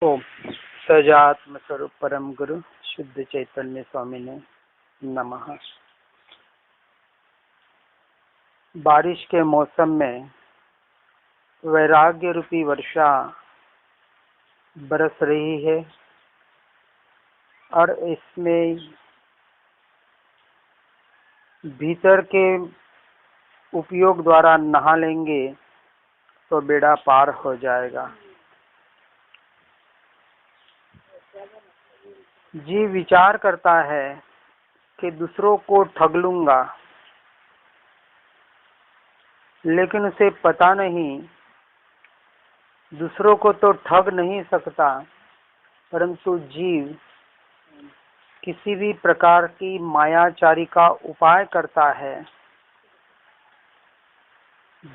ओम सजात्म स्वरूप परम गुरु शुद्ध चैतन्य स्वामी ने नमः। बारिश के मौसम में वैराग्य रूपी वर्षा बरस रही है और इसमें भीतर के उपयोग द्वारा नहा लेंगे तो बेड़ा पार हो जाएगा। जीव विचार करता है कि दूसरों को ठग लूंगा, लेकिन उसे पता नहीं दूसरों को तो ठग नहीं सकता, परंतु जीव किसी भी प्रकार की मायाचारी का उपाय करता है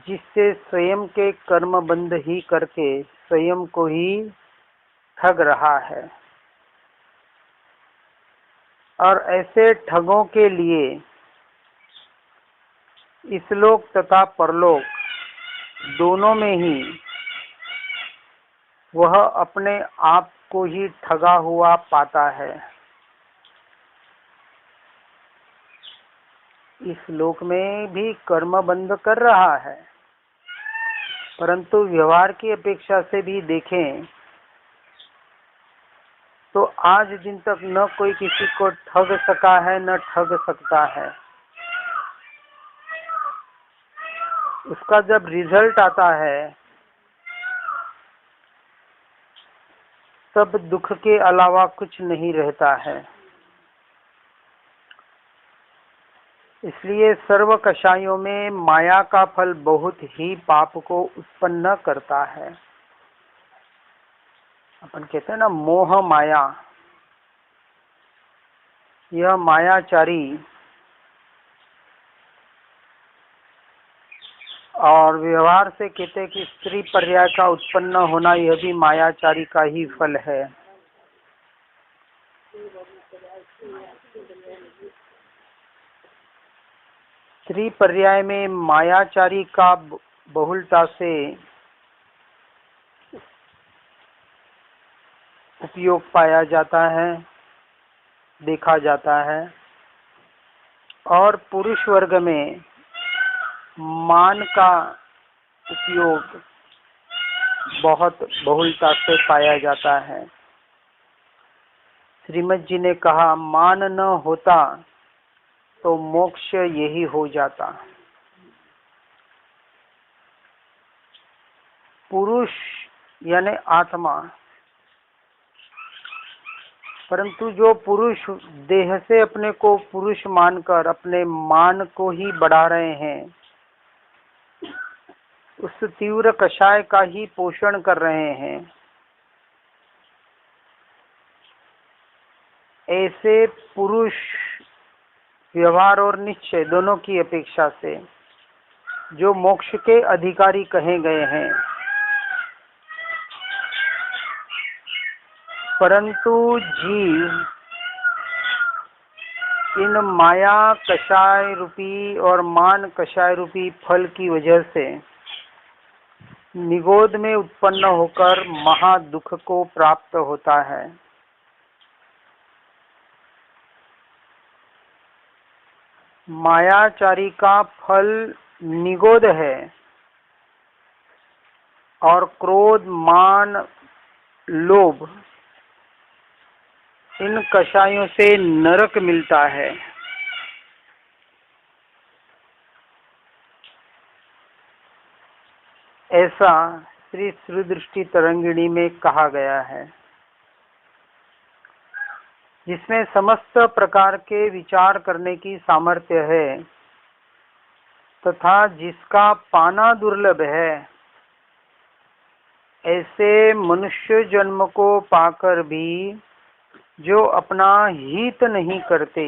जिससे स्वयं के कर्म बंध ही करके स्वयं को ही ठग रहा है। और ऐसे ठगों के लिए इसलोक तथा परलोक दोनों में ही वह अपने आप को ही ठगा हुआ पाता है। इस लोक में भी कर्म बंध कर रहा है, परंतु व्यवहार की अपेक्षा से भी देखें तो आज दिन तक न कोई किसी को ठग सका है न ठग सकता है। उसका जब रिजल्ट आता है तब दुख के अलावा कुछ नहीं रहता है। इसलिए सर्व कषायों में माया का फल बहुत ही पाप को उत्पन्न करता है। अपन कहते हैं ना, मोह माया। यह मायाचारी और व्यवहार से कहते हैं कि स्त्री पर्याय का उत्पन्न होना यह भी मायाचारी का ही फल है। स्त्री पर्याय में मायाचारी का बहुलता से उपयोग पाया जाता है, देखा जाता है। और पुरुष वर्ग में मान का उपयोग बहुत बहुलता से पाया जाता है। श्रीमद जी ने कहा, मान न होता तो मोक्ष यही हो जाता। पुरुष यानी आत्मा, परंतु जो पुरुष देह से अपने को पुरुष मानकर अपने मान को ही बढ़ा रहे हैं, उस तीव्र कषाय का ही पोषण कर रहे हैं, ऐसे पुरुष व्यवहार और निश्चय दोनों की अपेक्षा से जो मोक्ष के अधिकारी कहे गए हैं, परंतु जीव इन माया कषाय रूपी और मान कषाय रूपी फल की वजह से निगोद में उत्पन्न होकर महा दुख को प्राप्त होता है। मायाचारी का फल निगोद है और क्रोध, मान, लोभ इन कषायों से नरक मिलता है। ऐसा श्री सुदृष्टि तरंगिणी में कहा गया है, जिसमें समस्त प्रकार के विचार करने की सामर्थ्य है तथा जिसका पाना दुर्लभ है। ऐसे मनुष्य जन्म को पाकर भी जो अपना हित नहीं करते,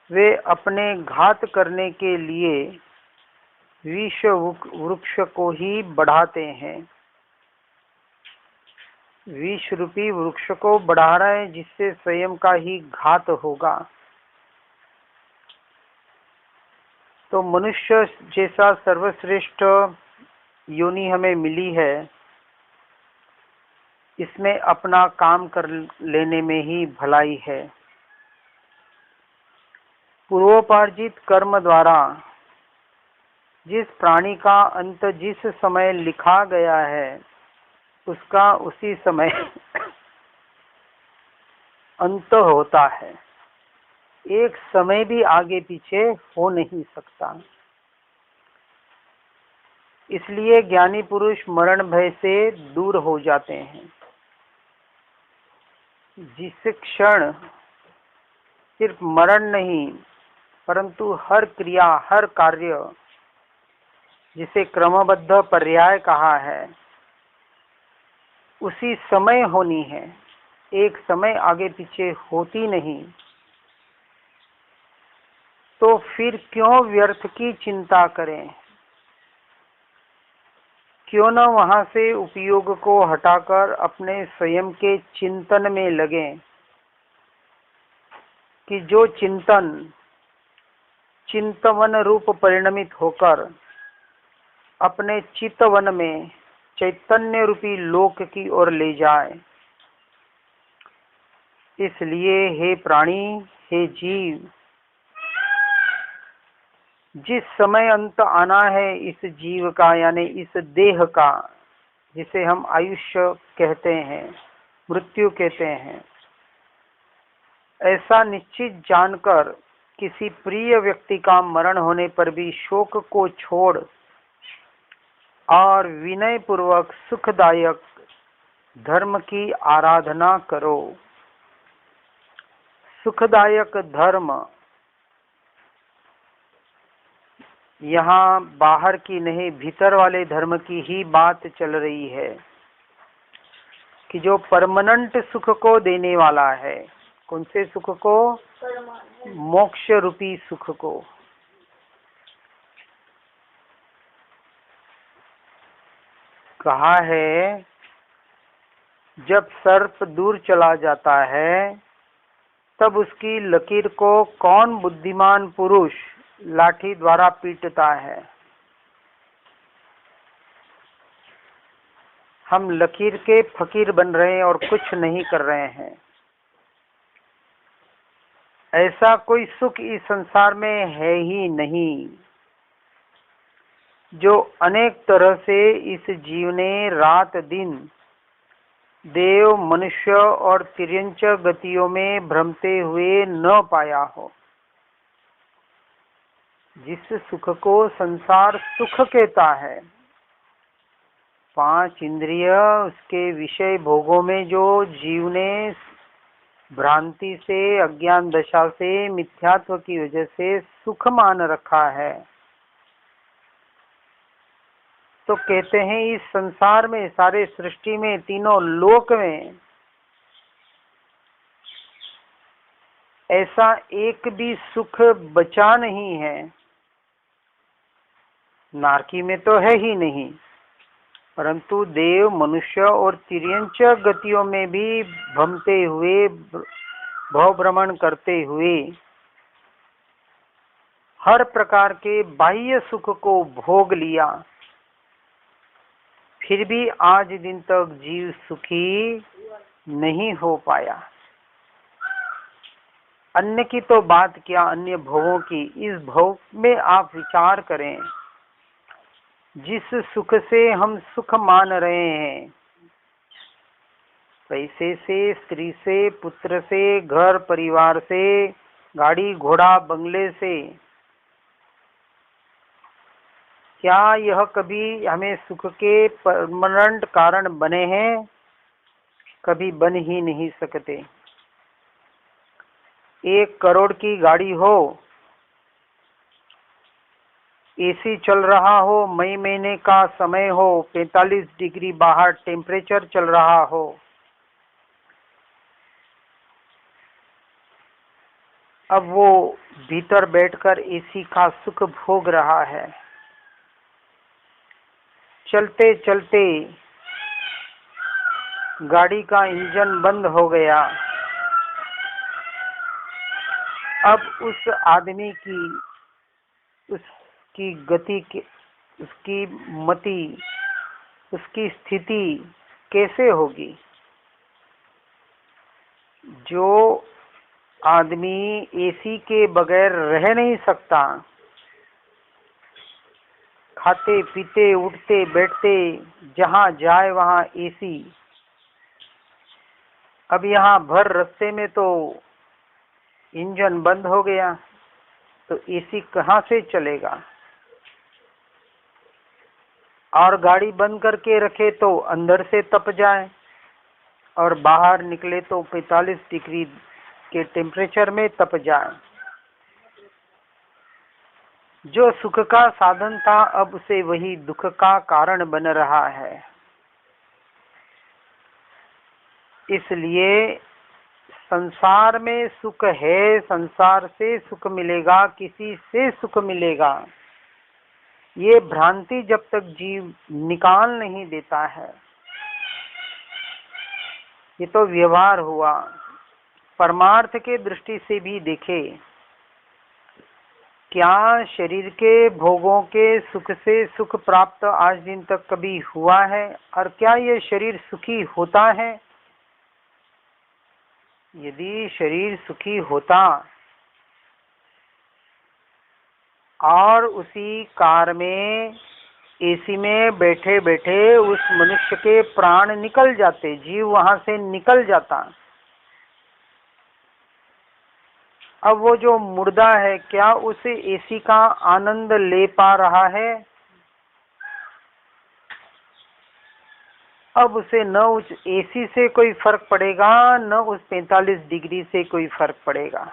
वे अपने घात करने के लिए विष वृक्ष को ही बढ़ाते हैं। विष रूपी वृक्ष को बढ़ा रहे हैं जिससे स्वयं का ही घात होगा। तो मनुष्य जैसा सर्वश्रेष्ठ योनि हमें मिली है, इसमें अपना काम कर लेने में ही भलाई है। पूर्वोपार्जित कर्म द्वारा जिस प्राणी का अंत जिस समय लिखा गया है उसका उसी समय अंत होता है, एक समय भी आगे पीछे हो नहीं सकता। इसलिए ज्ञानी पुरुष मरण भय से दूर हो जाते हैं। जिस क्षण सिर्फ मरण नहीं परंतु हर क्रिया हर कार्य जिसे क्रमबद्ध पर्याय कहा है उसी समय होनी है, एक समय आगे पीछे होती नहीं। तो फिर क्यों व्यर्थ की चिंता करें, क्यों न वहां से उपयोग को हटाकर अपने स्वयं के चिंतन में लगें कि जो चिंतन चिंतवन रूप परिणमित होकर अपने चित्तवन में चैतन्य रूपी लोक की ओर ले जाए। इसलिए हे प्राणी, हे जीव, जिस समय अंत आना है इस जीव का यानी इस देह का, जिसे हम आयुष्य कहते हैं, मृत्यु कहते हैं, ऐसा निश्चित जानकर किसी प्रिय व्यक्ति का मरण होने पर भी शोक को छोड़ और विनय पूर्वक सुखदायक धर्म की आराधना करो। सुखदायक धर्म यहाँ बाहर की नहीं भीतर वाले धर्म की ही बात चल रही है कि जो परमानेंट सुख को देने वाला है। कौन से सुख को? मोक्ष रूपी सुख को। कहा है जब सर्प दूर चला जाता है तब उसकी लकीर को कौन बुद्धिमान पुरुष लाठी द्वारा पीटता है। हम लकीर के फकीर बन रहे हैं और कुछ नहीं कर रहे हैं। ऐसा कोई सुख इस संसार में है ही नहीं जो अनेक तरह से इस जीव ने रात दिन देव मनुष्य और तिर्यंच गतियों में भ्रमते हुए न पाया हो। जिस सुख को संसार सुख कहता है, पांच इंद्रिय उसके विषय भोगों में जो जीव ने भ्रांति से अज्ञान दशा से मिथ्यात्व की वजह से सुख मान रखा है, तो कहते हैं इस संसार में सारे सृष्टि में तीनों लोक में ऐसा एक भी सुख बचा नहीं है। नारकी में तो है ही नहीं, परंतु देव मनुष्य और तिर्यंच गतियों में भी भ्रमते हुए भव भ्रमण करते हुए हर प्रकार के बाह्य सुख को भोग लिया, फिर भी आज दिन तक जीव सुखी नहीं हो पाया। अन्य की तो बात क्या, अन्य भवों की, इस भव में आप विचार करें। जिस सुख से हम सुख मान रहे हैं, पैसे से, स्त्री से, पुत्र से, घर परिवार से, गाड़ी घोड़ा बंगले से, क्या यह कभी हमें सुख के परमानेंट कारण बने हैं? कभी बन ही नहीं सकते। 1 करोड़ की गाड़ी हो, एसी चल रहा हो, मई महीने का समय हो, 45 डिग्री बाहर टेम्परेचर चल रहा हो, अब वो भीतर बैठकर एसी का सुख भोग रहा है। चलते चलते गाड़ी का इंजन बंद हो गया। अब उस आदमी की, उसकी गति की, उसकी मति, उसकी स्थिति कैसे होगी? जो आदमी एसी के बगैर रह नहीं सकता, खाते पीते उठते बैठते जहां जाए वहां एसी, अब यहाँ भर रास्ते में तो इंजन बंद हो गया तो एसी कहाँ से चलेगा, और गाड़ी बंद करके रखे तो अंदर से तप जाए और बाहर निकले तो 45 डिग्री के टेम्परेचर में तप जाए। जो सुख का साधन था अब उसे वही दुख का कारण बन रहा है। इसलिए संसार में सुख है, संसार से सुख मिलेगा, किसी से सुख मिलेगा, ये भ्रांति जब तक जीव निकाल नहीं देता है, ये तो व्यवहार हुआ। परमार्थ के दृष्टि से भी देखे, क्या शरीर के भोगों के सुख से सुख प्राप्त आज दिन तक कभी हुआ है, और क्या ये शरीर सुखी होता है? यदि शरीर सुखी होता और उसी कार में एसी में बैठे बैठे उस मनुष्य के प्राण निकल जाते, जीव वहां से निकल जाता, अब वो जो मुर्दा है क्या उस एसी का आनंद ले पा रहा है? अब उसे न उस एसी से कोई फर्क पड़ेगा, न उस 45 डिग्री से कोई फर्क पड़ेगा,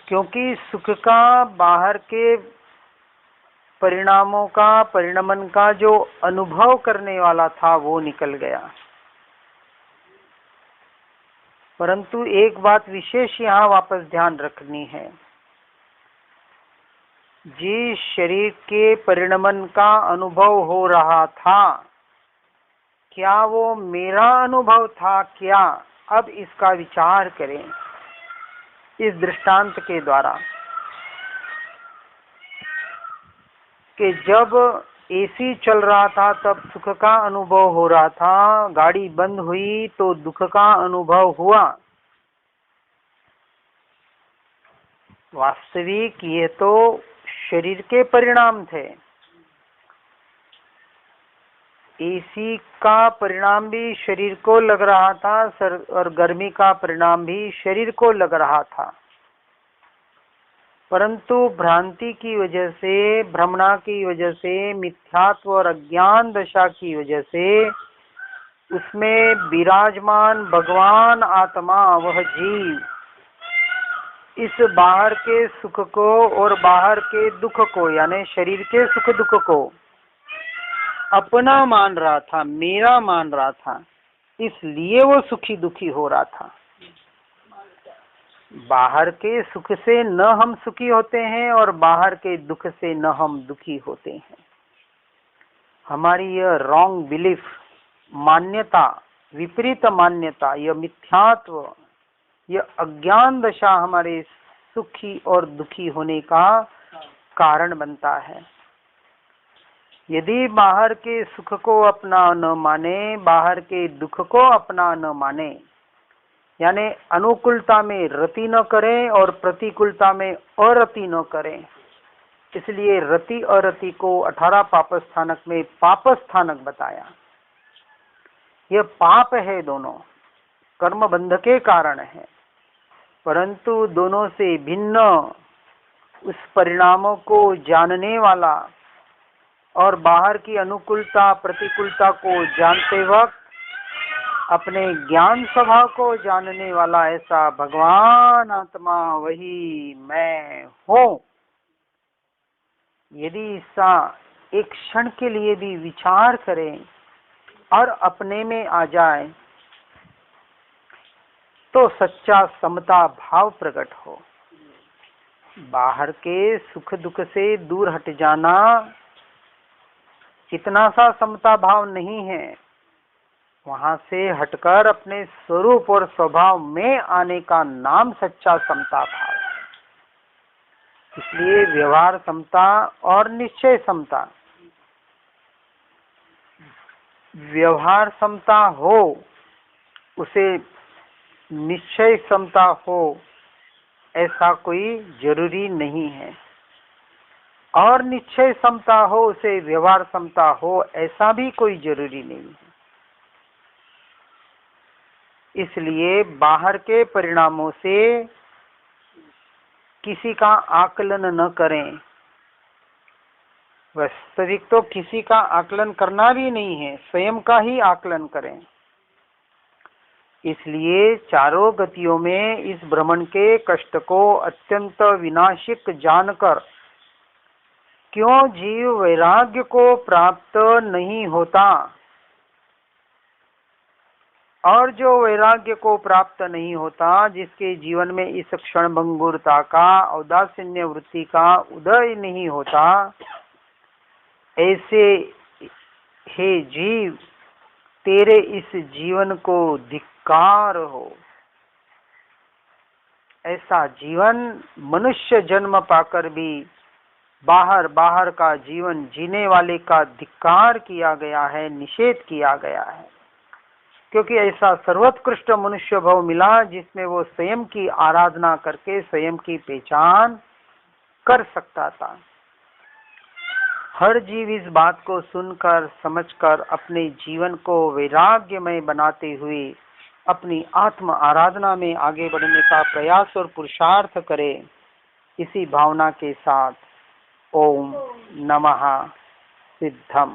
क्योंकि सुख का बाहर के परिणामों का, परिणमन का जो अनुभव करने वाला था वो निकल गया। परंतु एक बात विशेष यहाँ वापस ध्यान रखनी है, जिस शरीर के परिणमन का अनुभव हो रहा था, क्या वो मेरा अनुभव था क्या? अब इसका विचार करें इस दृष्टांत के द्वारा कि जब एसी चल रहा था तब सुख का अनुभव हो रहा था, गाड़ी बंद हुई तो दुख का अनुभव हुआ। वास्तविक ये तो शरीर के परिणाम थे, एसी का परिणाम भी शरीर को लग रहा था और गर्मी का परिणाम भी शरीर को लग रहा था, परंतु भ्रांति की वजह से, भ्रमणा की वजह से, मिथ्यात्व और अज्ञान दशा की वजह से उसमें विराजमान भगवान आत्मा, वह जीव, इस बाहर के सुख को और बाहर के दुख को, यानी शरीर के सुख दुख को अपना मान रहा था, मेरा मान रहा था, इसलिए वो सुखी दुखी हो रहा था। बाहर के सुख से न हम सुखी होते हैं और बाहर के दुख से न हम दुखी होते हैं। हमारी यह रॉन्ग बिलीफ, मान्यता, विपरीत मान्यता, यह मिथ्यात्व, यह अज्ञान दशा हमारे सुखी और दुखी होने का कारण बनता है। यदि बाहर के सुख को अपना न माने, बाहर के दुख को अपना न माने, यानी अनुकूलता में रति न करें और प्रतिकूलता में अरति न करें, इसलिए रति और रति को 18 पापस्थानक में पापस्थानक बताया। यह पाप है, दोनों कर्म बंध के कारण है, परंतु दोनों से भिन्न उस परिणामों को जानने वाला और बाहर की अनुकूलता प्रतिकूलता को जानते वक्त अपने ज्ञान स्वभाव को जानने वाला ऐसा भगवान आत्मा, वही मैं हूँ, यदि इसका एक क्षण के लिए भी विचार करें और अपने में आ जाए तो सच्चा समता भाव प्रकट हो। बाहर के सुख दुख से दूर हट जाना इतना सा समता भाव नहीं है, वहां से हटकर अपने स्वरूप और स्वभाव में आने का नाम सच्चा समता भाव है। इसलिए व्यवहार समता और निश्चय समता, व्यवहार समता हो उसे निश्चय क्षमता हो ऐसा कोई जरूरी नहीं है, और निश्चय क्षमता हो उसे व्यवहार क्षमता हो ऐसा भी कोई जरूरी नहीं है। इसलिए बाहर के परिणामों से किसी का आकलन न करें। वास्तविक तो किसी का आकलन करना भी नहीं है, स्वयं का ही आकलन करें। इसलिए चारों गतियों में इस भ्रमण के कष्ट को अत्यंत विनाशिक जानकर क्यों जीव वैराग्य को प्राप्त नहीं होता, और जो वैराग्य को प्राप्त नहीं होता, जिसके जीवन में इस क्षण भंगुरता का, औदासीन्य वृत्ति का उदय नहीं होता, ऐसे हे जीव तेरे इस जीवन को धिक्कार हो। ऐसा जीवन मनुष्य जन्म पाकर भी बाहर का जीवन जीने वाले का धिक्कार किया गया है, निषेध किया गया है, क्योंकि ऐसा सर्वोत्कृष्ट मनुष्य भाव मिला जिसमें वो स्वयं की आराधना करके स्वयं की पहचान कर सकता था। हर जीव इस बात को सुनकर समझकर अपने जीवन को वैराग्यमय बनाते हुए अपनी आत्म आराधना में आगे बढ़ने का प्रयास और पुरुषार्थ करे। इसी भावना के साथ ओम नमः सिद्धम।